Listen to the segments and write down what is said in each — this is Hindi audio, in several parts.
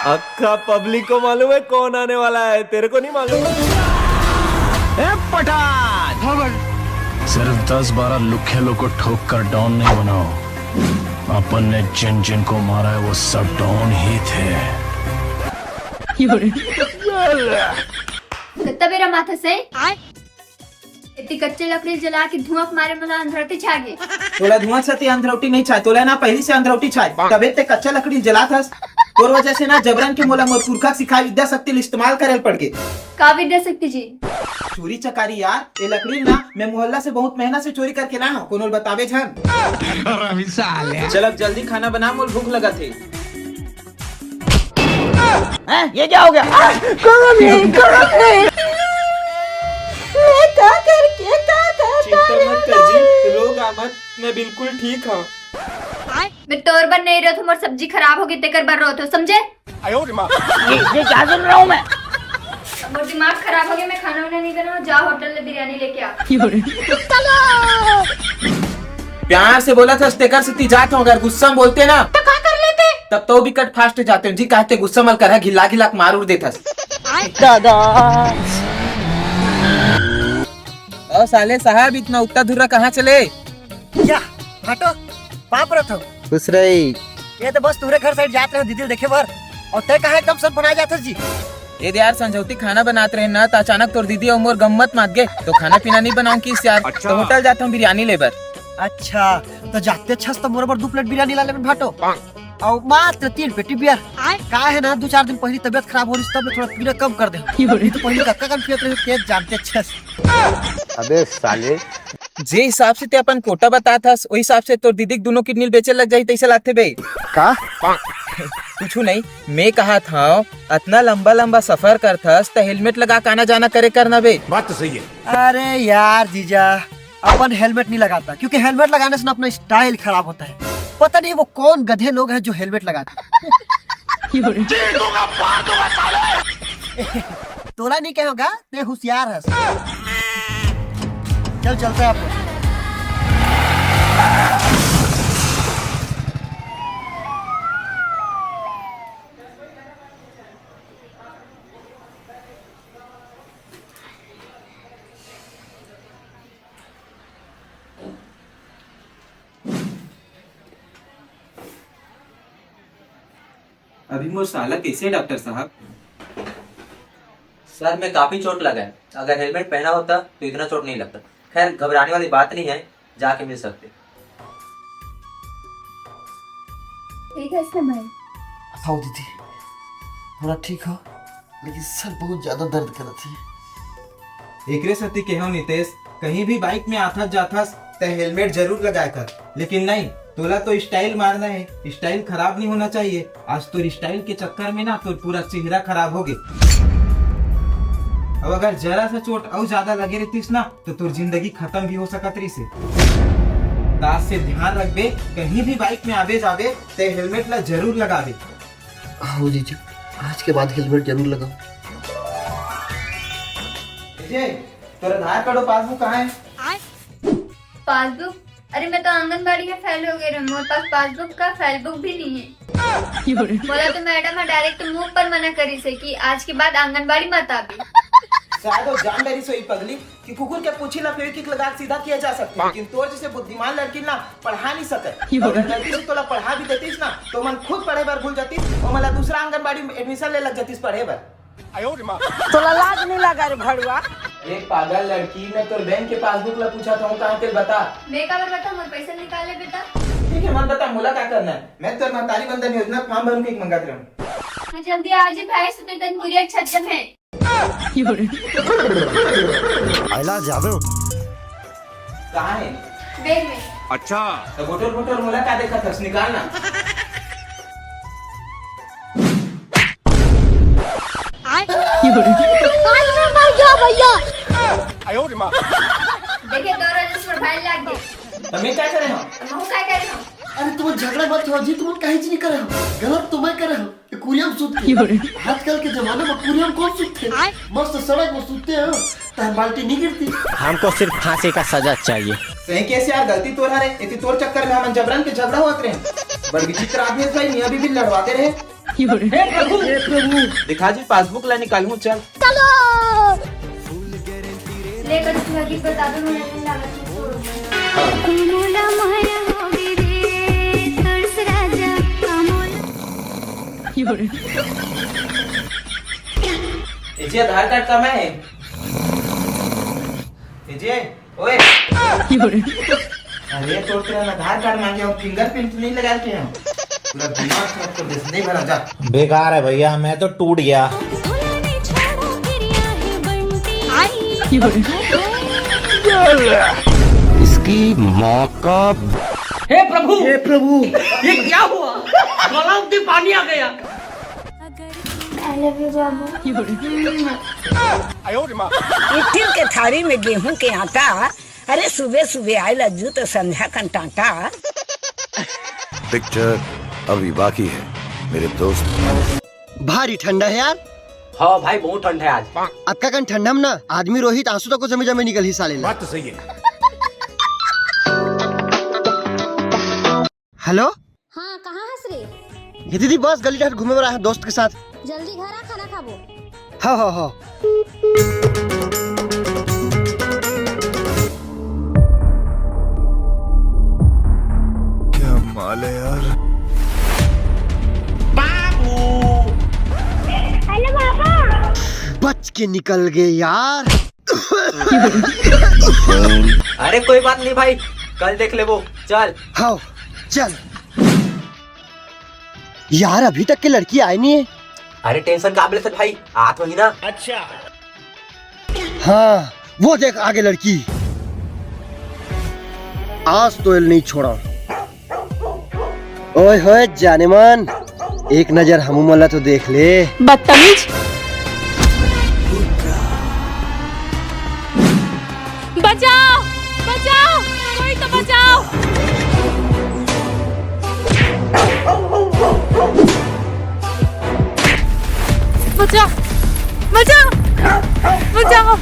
अक्का पब्लिक को मालूम है कौन आने वाला है, तेरे को नहीं मालूम? पठान सिर्फ 10-12 लुखे लोग को ठोक कर डॉन नहीं बनाओ। अपन ने जिन जिन को मारा है वो सब डॉन ही थे। कितना मेरा माथा से इतनी कच्चे लकड़ी जला के धुआं मारे मला अंधरती छागे। तोला धुआं से अंधरौटी नहीं छाए, तोला ना पहली से अंधरौटी छाए, तबे ते कच्चा लकड़ी जला था। तोर वजह से ना जबरन के मोला मोर पुरखा सिखाई विद्या शक्ति इस्तेमाल करे पड़ के। का विद्या शक्ति जी? चोरी चकारी यार, ये लकड़ी ना मैं मोहल्ला से बहुत मेहनत से चोरी करके लाया हूँ, कोनो बतावे झन। चल अब जल्दी खाना बना, मोर भूख लगा थे। ये क्या हो गया? चिंता मत कर जी, रोगा मत, मैं बिल्कुल ठीक हूँ। मैं तोर बन नहीं रहा था, और सब्जी खराब होगी तेकर बन रहा था, समझे? ये क्या सुन रहा हूँ मैं? और दिमाग खराब हो गया, मैं खाना वाना नहीं कर रहा हूँ, जा होटल में बिरयानी लेके आ। प्यार से बोला था स्टेकर से जाता हूँ, अगर गुस्सा में बोलते ना तो क्या कर लेते? तब तो भी कट फास्ट जाते जी, कहते गुस्सा मल कर घिला घिला मार उड़ देता। दादा और साले साहब इतना उतना दूर कहाँ चले? क्या हटो पाप रहा था। खुश रही। ये तो बस तुम्हारे घर साइड जाते हैं दीदी देखे बार, और तय कहा एकदम सब बनाया जाता जी। ये यार संजौती खाना बनाते रहे ना, तो अचानक तोर दीदी और मोर गम्मत मात गए, तो खाना पीना नहीं बनाऊं किस यार। अच्छा। तो होटल जाता हूँ बिरयानी लेबर। अच्छा तो जाते छस तो मोर पर 2 प्लेट बिरयानी ला ले भाटो, और मात्र 3 पेटी बियर। का है ना 2-4 दिन पहले तबियत खराब हो रही, तब थोड़ा पीना कम कर दे। तो पहले कक्का कम पियत रहे, तेज जानते छस। अबे साले, जे हिसाब से ते अपन कोटा बता था, वही हिसाब से तोर दीदी दोनों किडनी बेचे लग जाई, तैसे लाते बे का? कुछ नहीं, मैं कहा था इतना लंबा लंबा सफर करथस तो हेलमेट लगा के आना जाना करे करना बे। बात तो सही है। अरे यार जीजा, अपन हेलमेट नहीं लगाता, क्योंकि हेलमेट लगाने से ना अपना स्टाइल खराब होता है। पता नहीं वो कौन गधे लोग हैं जो हेलमेट लगाते। तोला नहीं कहोगा, ते होशियार है। चल चलते हैं आपको। अभी मोर साला कैसे डॉक्टर साहब? सर में काफी चोट लगा है, अगर हेलमेट पहना होता तो इतना चोट नहीं लगता। खैर घबराने वाली बात नहीं है, जाके मिल सकते। ठीक है इसमें भाई। आओ दीदी, थोड़ा ठीक हो, लेकिन सर बहुत ज्यादा दर्द कर रही है। एकरे सती केहो नितेश, कहीं भी बाइक में आथस जाथस तो हेलमेट जरूर लगाया कर, लेकिन नहीं, तोला तो स्टाइल मारना है, स्टाइल खराब नहीं होना चाहिए। आज तो स्टाइल के चक्कर में ना तो पूरा चेहरा खराब हो गया। अब अगर जरा सा चोट और ज्यादा लगे रहतीस ना तो तोर जिंदगी खत्म भी हो सकत रही से। दास से ध्यान रखबे, कहीं भी बाइक में आवे जावे तो हेलमेट ला जरूर लगावे। हाँ जीजा, आज के बाद हेलमेट जरूर लगाओ। तोरा आधार कार्ड और पासबुक कहाँ है? पासबुक? अरे मैं तो आंगनबाड़ी में फेल हो गई, मेरे पास पासबुक का फेल बुक भी नहीं है। बोला तो मैडम डायरेक्ट मुंह पर मना करी से कि आज के बाद आंगनबाड़ी मत आबी। शायद वो जान डरी सोई पगली कि कुकुर के पूछी ला फेविक्विक लगा के सीधा किया जा सकता है, लेकिन तोर जैसे बुद्धिमान लड़की ना पढ़ा नहीं सके। गलती से तोला पढ़ा भी देतीस ना तो मन खुद पढ़े बार भूल जातीस, और मला दूसरा आंगनबाड़ी में एडमिशन ले लग जातीस पढ़े बार। तोला लाज नहीं लगा रे भड़ुआ? एक पागल लड़की ने तोर बैंक के पासबुक ला पूछा था, कहाँ ते बता। मैं का बता, मोर पैसा निकाले बेटा। ठीक है मन बता, मुला क्या करना है? मैं तोर महतारी बंधन योजना फॉर्म भरूं के मंगात रहूं। जल्दी आ जी भाई, सुते तन पूरी छज्जम है। आइला जावे कहाँ है? बैग में। अच्छा, तो बोतल बोतल मुला क्या देखा था, निकालना। देखिए दो रजिस्टर फाइल लाग गई। तो मैं क्या करे हूँ? हम क्या करे हम? अरे तुम झगड़ा मत हो जी, तुम कहीं नहीं करे हो, गलत तुम्हें करे हो। ये कुरियम सूत के आजकल के जमाने में कुरियम कौन सूतते? मस्त सड़क में सूतते हो, तो बाल्टी नहीं गिरती। हमको सिर्फ फांसी का सजा चाहिए। सही कैसे यार, गलती तोर है रे, इतनी तोर चक्कर में हम जबरन के झगड़ा होते रहे। बड़ विचित्र आदमी है भाई, मियां बीवी लड़वाते रहे। दिखा जी पासबुक ला निकालूं चल। लेकर लगी बता दो मैंने लागत जी आधार कार्ड का मैं जी ओए अरे तो तेरा आधार कार्ड मांगे और फिंगरप्रिंट नहीं लगा के हैं पूरा दिमाग खराब कर दे। नहीं भरा जा बेकार है भैया, मैं तो टूट गया। इसकी माँ का हे प्रभु ये क्या हुआ? गला में पानी आ गया। आई लव यू बाबू। इटिल के थारी में गेहूं के आटा, अरे सुबह सुबह आए लज्जू तो संध्या कंटाटा। पिक्चर अभी बाकी है मेरे दोस्त। भारी ठंडा है यार। हाँ भाई बहुत ठंड है आज। आपका कन ठंडा में ना आदमी रोहित आंसू तक को जमे जमे निकल हिस्सा ले। बात तो सही है। हेलो हाँ कहाँ हंस रे? ये दीदी बस गली घाट घूमे रहा है दोस्त के साथ। जल्दी घर आ खाना खाबो। हाँ हाँ हाँ। क्या माल है यार। हेलो पापा। बच के निकल गए यार। अरे कोई बात नहीं भाई, कल देख ले वो। चल हाँ चल यार, अभी तक की लड़की आई नहीं है। अरे टेंशन काबिल से भाई, आठ महीना। हाँ वो देख आगे लड़की। आज तो एल नहीं छोड़ा। ओए होए जाने मन, एक नजर हमू मल्ला तो देख ले। बदतमीज। बचाओ बचाओ, कोई तो बचाओ। बचाओ बचाओ बचाओ।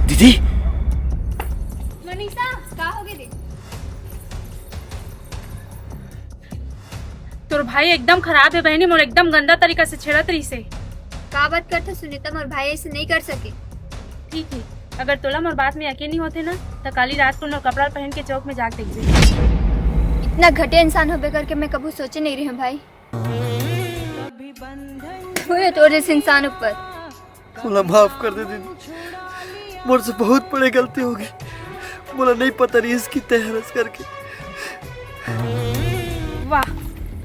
दीदी मनीषा का हो गई? तोर भाई एकदम खराब है बहनी, मोर एकदम गंदा तरीका से छेड़त रही से। का बात करते सुनीता, मोर भाई ऐसे नहीं कर सके। ठीक है, अगर तोला मोर बात में यकीन नहीं होते ना तो काली रात को मोर कपड़ा पहन के चौक में जाके देख दे। इतना घटिया इंसान होबे करके मैं कभी सोचे नहीं रही हूँ भाई। हुए तो जैसे इंसान ऊपर। बोला माफ कर दे दीदी, मुझसे से बहुत बड़ी गलती हो गई। बोला नहीं पता नहीं इसकी तहरस करके। वाह,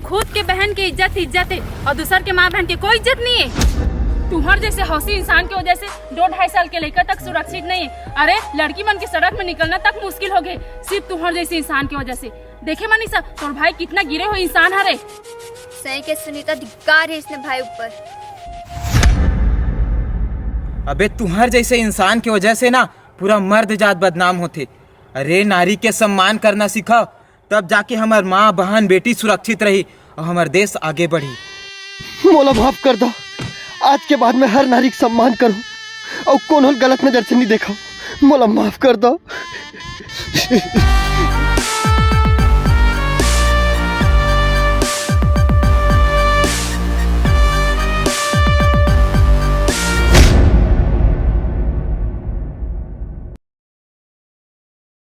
खुद के बहन की इज्जत है और दूसर के माँ बहन की कोई इज्जत नहीं है। तुम्हारे जैसे हौसी इंसान की वजह से 2-2.5 साल के लड़का तक सुरक्षित नहीं है। अरे लड़की मन की सड़क में निकलना तक मुश्किल हो गए सिर्फ तुम्हारे जैसे इंसान की वजह से। देखे मनीषा, तोर भाई कितना गिरे हुए इंसान है रे। सही के सुनीता, धिक्कार है इसने भाई ऊपर। अबे तुम्हारे जैसे इंसान की वजह से ना पूरा मर्द जात बदनाम होते। अरे नारी के सम्मान करना सीखा, तब जाके हमार माँ बहन बेटी सुरक्षित रही और हमार देश आगे बढ़ी। मोला माफ कर दो, आज के बाद मैं हर नारी का सम्मान करूं और कौन गलत नजर से नहीं देखा। मोला माफ कर दो।